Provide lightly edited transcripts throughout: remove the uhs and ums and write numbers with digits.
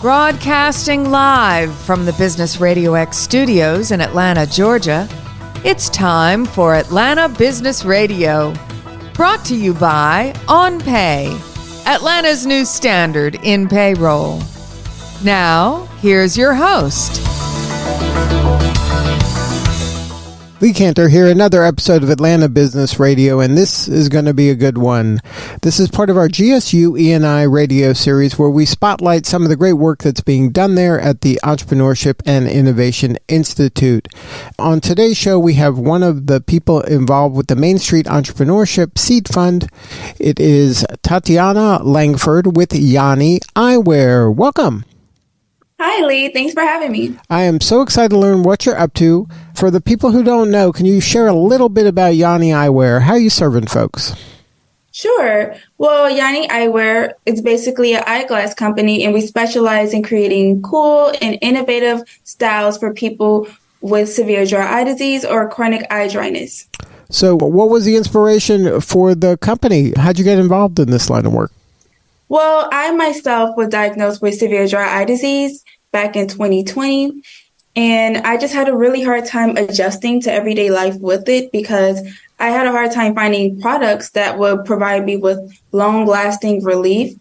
Broadcasting live from the Business RadioX studios in Atlanta, Georgia, it's time for Atlanta Business Radio. Brought to you by OnPay, Atlanta's new standard in payroll. Now, here's your host. Lee Cantor here, another episode of Atlanta Business Radio, and this is going to be a good one. This is part of our GSU E&I radio series where we spotlight some of the great work that's being done there at the Entrepreneurship and Innovation Institute. On today's show, we have one of the people involved with the Main Street Entrepreneurship Seed Fund. It is Tatyana Langford with Yanie Eyewear. Welcome. Hi, Lee. Thanks for having me. I am so excited to learn what you're up to. For the people who don't know, can you share a little bit about Yanie Eyewear? How are you serving folks? Sure. Well, Yanie Eyewear is basically an eyeglass company, and we specialize in creating cool and innovative styles for people with severe dry eye disease or chronic eye dryness. So what was the inspiration for the company? How'd you get involved in this line of work? Well, I myself was diagnosed with severe dry eye disease back in 2020, and I just had a really hard time adjusting to everyday life with it because I had a hard time finding products that would provide me with long-lasting relief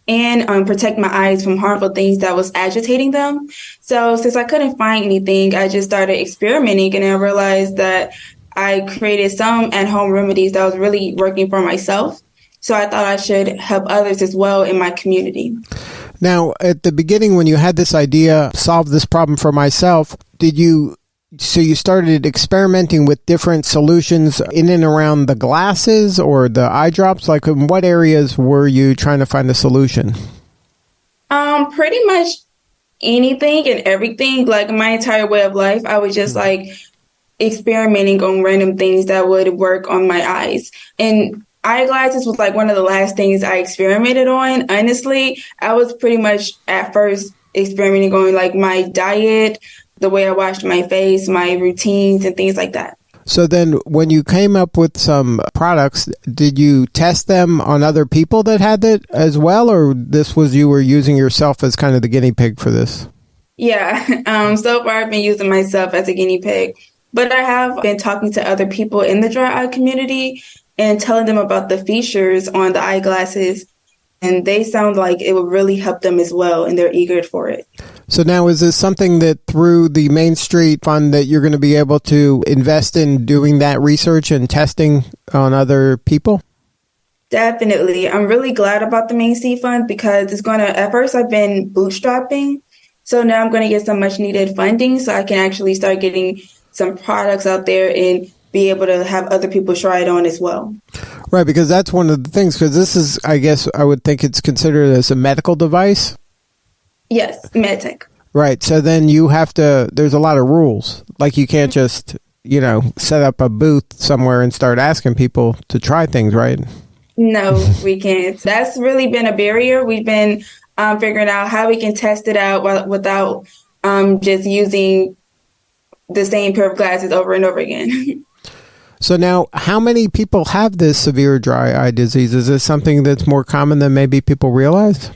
and protect my eyes from harmful things that was agitating them. So since I couldn't find anything, I just started experimenting, and I realized that I created some at-home remedies that was really working for myself. So I thought I should help others as well in my community. Now, at the beginning, when you had this idea, solve this problem for myself, you started experimenting with different solutions in and around the glasses or the eye drops? Like, in what areas were you trying to find a solution? Pretty much anything and everything. Like, my entire way of life, I was just experimenting on random things that would work on my eyes. And eyeglasses was one of the last things I experimented on. Honestly, I was pretty much at first experimenting on my diet, the way I washed my face, my routines, and things like that. So then when you came up with some products, did you test them on other people that had it as well? Or you were using yourself as kind of the guinea pig for this? Yeah. So far I've been using myself as a guinea pig, but I have been talking to other people in the dry eye community and telling them about the features on the eyeglasses, and they sound like it would really help them as well, and they're eager for it. So now, is this something that through the Main Street Fund that you're going to be able to invest in doing that research and testing on other people? Definitely. I'm really glad about the Main Street Fund because it's going to, at first I've been bootstrapping, so now I'm going to get some much needed funding so I can actually start getting some products out there and be able to have other people try it on as well. Right, because that's one of the things, because this is, I guess, I would think it's considered as a medical device? Yes, medtech. Right, so then you have to, there's a lot of rules. Like you can't just, set up a booth somewhere and start asking people to try things, right? No, we can't. That's really been a barrier. We've been figuring out how we can test it out without just using the same pair of glasses over and over again. So now, how many people have this severe dry eye disease? Is this something that's more common than maybe people realize?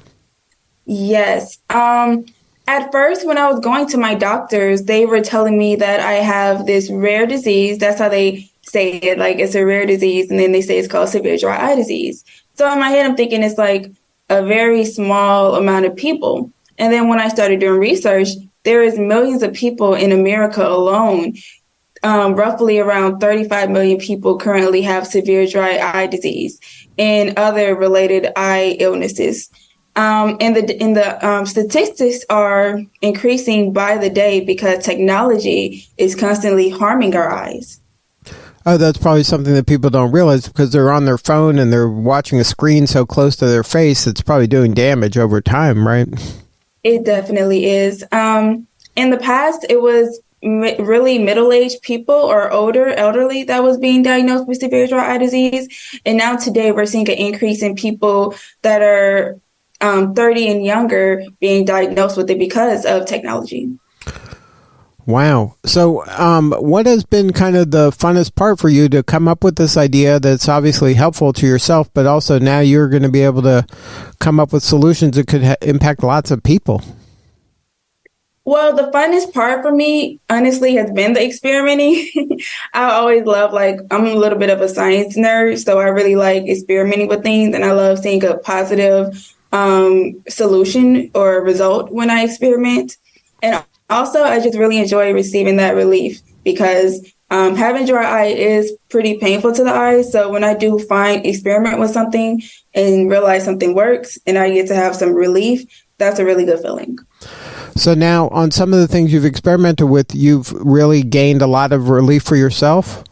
Yes. At first, when I was going to my doctors, they were telling me that I have this rare disease. That's how they say it, it's a rare disease. And then they say it's called severe dry eye disease. So in my head, I'm thinking it's a very small amount of people. And then when I started doing research, there is millions of people in America alone. Roughly around 35 million people currently have severe dry eye disease and other related eye illnesses. And the statistics are increasing by the day because technology is constantly harming our eyes. Oh, that's probably something that people don't realize because they're on their phone and they're watching a screen so close to their face. It's probably doing damage over time, right? It definitely is. In the past, it was really middle-aged people or elderly that was being diagnosed with severe dry eye disease. And now today we're seeing an increase in people that are 30 and younger being diagnosed with it because of technology. Wow. So what has been kind of the funnest part for you to come up with this idea that's obviously helpful to yourself, but also now you're going to be able to come up with solutions that could impact lots of people? Well, the funnest part for me, honestly, has been the experimenting. I always love, like, I'm a little bit of a science nerd, so I really like experimenting with things, and I love seeing a positive solution or result when I experiment. And also, I just really enjoy receiving that relief because having dry eye is pretty painful to the eyes. So when I do experiment with something and realize something works and I get to have some relief, that's a really good feeling. So now, on some of the things you've experimented with, you've really gained a lot of relief for yourself?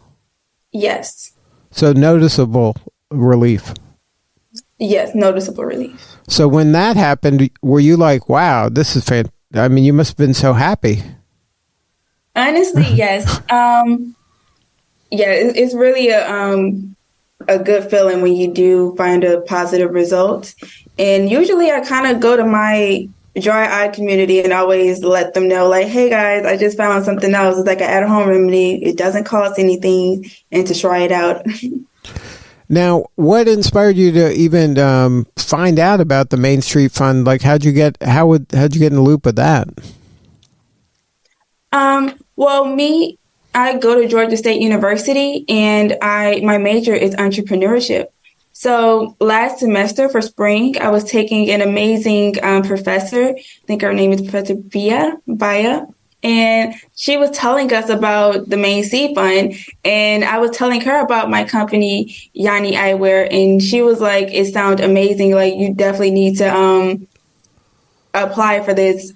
Yes. So noticeable relief? Yes, noticeable relief. So when that happened, were you like, wow, this is fantastic? I mean, you must have been so happy. Honestly, yes. It's really a good feeling when you do find a positive result. And usually I kind of go to my dry eye community and always let them know, like, hey guys, I just found something else. It's like an at-home remedy. It doesn't cost anything, and to try it out. Now, what inspired you to even find out about the Main Street Fund? Like, how'd you get in the loop with that? I go to Georgia State University, and my major is entrepreneurship. So last semester for spring, I was taking an amazing professor. I think her name is Professor Baya. And she was telling us about the Main Seed Fund. And I was telling her about my company, Yanie Eyewear. And she was like, it sounds amazing. Like, you definitely need to apply for this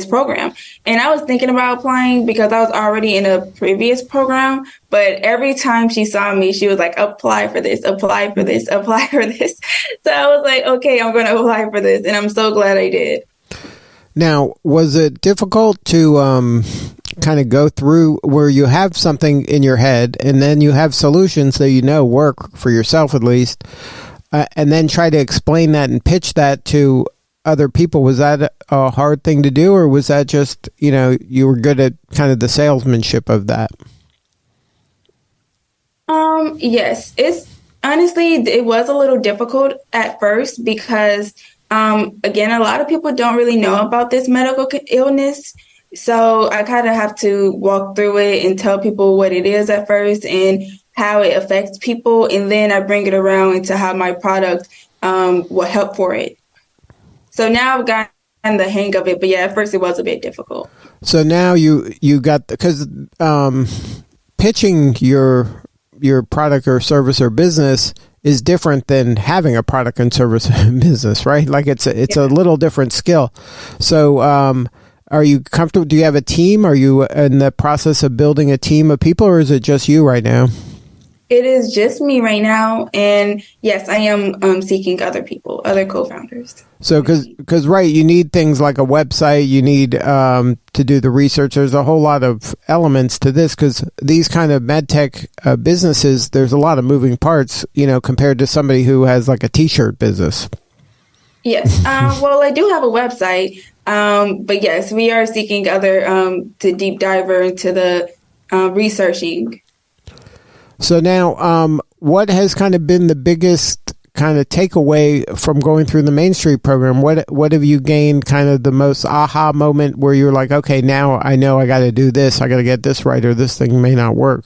program. And I was thinking about applying because I was already in a previous program, but every time she saw me, she was like, apply for this, apply for this, apply for this. So I was like, okay, I'm going to apply for this. And I'm so glad I did. Now, was it difficult to kind of go through where you have something in your head and then you have solutions that work for yourself at least, and then try to explain that and pitch that to other people? Was that a hard thing to do, or was that just, you were good at kind of the salesmanship of that? Yes, it was a little difficult at first because, again, a lot of people don't really know about this medical illness. So I kind of have to walk through it and tell people what it is at first and how it affects people. And then I bring it around into how my product will help for it. So now I've gotten the hang of it, but yeah, at first it was a bit difficult. So now you got, because pitching your product or service or business is different than having a product and service business, right? Like it's a little different skill. So are you comfortable? Do you have a team? Are you in the process of building a team of people, or is it just you right now? It is just me right now. And yes, I am seeking other people, other co-founders. So because right, you need things like a website, you need to do the research. There's a whole lot of elements to this because these kind of medtech businesses, there's a lot of moving parts, compared to somebody who has like a t-shirt business. Yes. Well, I do have a website, but yes, we are seeking other to deep dive into the researching. So now, what has kind of been the biggest kind of takeaway from going through the Main Street program? What have you gained, kind of the most aha moment where you're like, okay, now I know I got to do this, I got to get this right, or this thing may not work?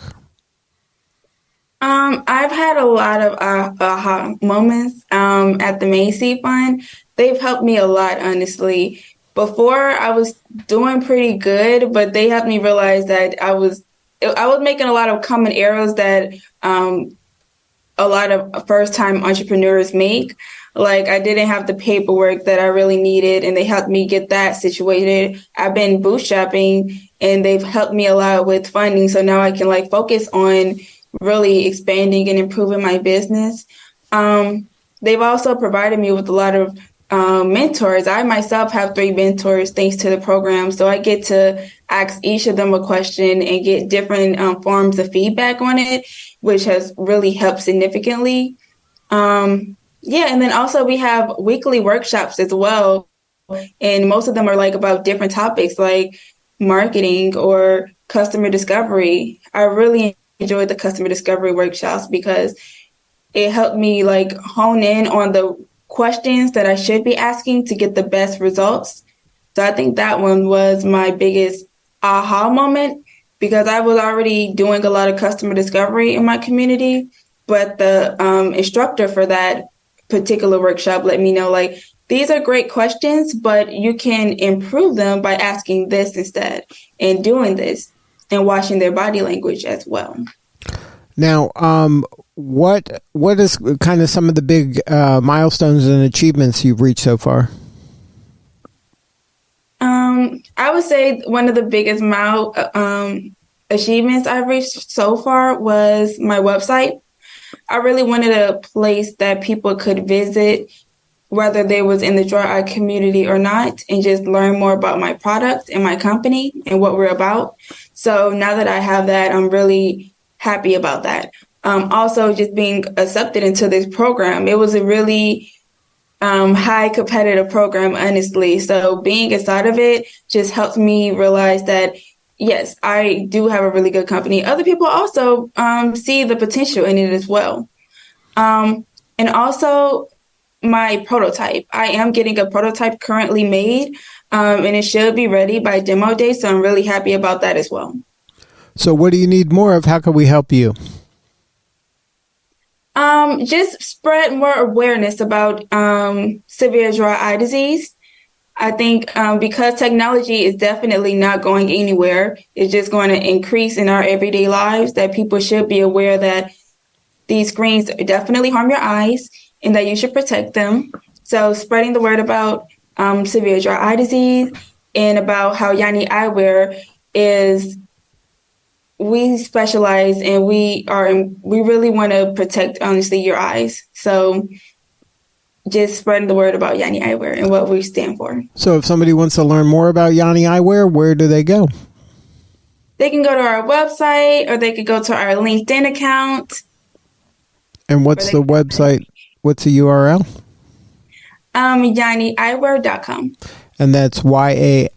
I've had a lot of aha moments at the Main Seed Fund. They've helped me a lot, honestly. Before, I was doing pretty good, but they helped me realize that I was making a lot of common errors that a lot of first-time entrepreneurs make. Like, I didn't have the paperwork that I really needed, and they helped me get that situated. I've been bootstrapping, and they've helped me a lot with funding, so now I can focus on really expanding and improving my business. They've also provided me with a lot of mentors. I myself have 3 mentors thanks to the program. So I get to ask each of them a question and get different forms of feedback on it, which has really helped significantly. And then also we have weekly workshops as well. And most of them are about different topics like marketing or customer discovery. I really enjoyed the customer discovery workshops because it helped me hone in on the questions that I should be asking to get the best results. So I think that one was my biggest aha moment, because I was already doing a lot of customer discovery in my community, but the instructor for that particular workshop let me know, like, these are great questions, but you can improve them by asking this instead and doing this and watching their body language as well. Now, what is kind of some of the big milestones and achievements you've reached so far? I would say one of the biggest achievements I've reached so far was my website. I really wanted a place that people could visit, whether they was in the dry eye community or not, and just learn more about my product and my company and what we're about. So now that I have that, I'm really happy about that. Also, just being accepted into this program, it was a really high competitive program, honestly. So being inside of it just helped me realize that, yes, I do have a really good company. Other people also see the potential in it as well. And also my prototype. I am getting a prototype currently made, and it should be ready by demo day. So I'm really happy about that as well. So what do you need more of? How can we help you? Just spread more awareness about severe dry eye disease. I think because technology is definitely not going anywhere, it's just going to increase in our everyday lives, that people should be aware that these screens definitely harm your eyes and that you should protect them. So spreading the word about severe dry eye disease and about how Yanie Eyewear is, we specialize and we really want to protect, honestly, your eyes. So just spreading the word about Yanie Eyewear and what we stand for. So if somebody wants to learn more about Yanie Eyewear, where do they go? They can go to our website, or they could go to our LinkedIn account. And what's the website? What's the URL? YanieEyewear.com. And that's YANIE?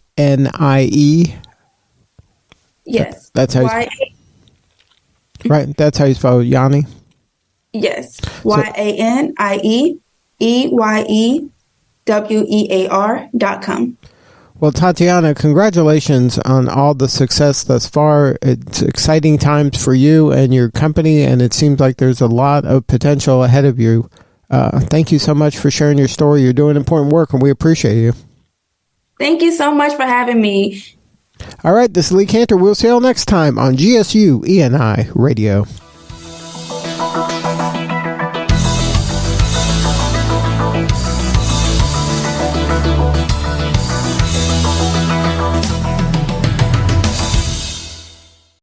Yes. That's how you right. That's how you spell Yanie? Yes. YanieEyewear.com. Well, Tatyana, congratulations on all the success thus far. It's exciting times for you and your company, and it seems like there's a lot of potential ahead of you. Thank you so much for sharing your story. You're doing important work, and we appreciate you. Thank you so much for having me. All right, this is Lee Cantor. We'll see you all next time on GSU ENI Radio.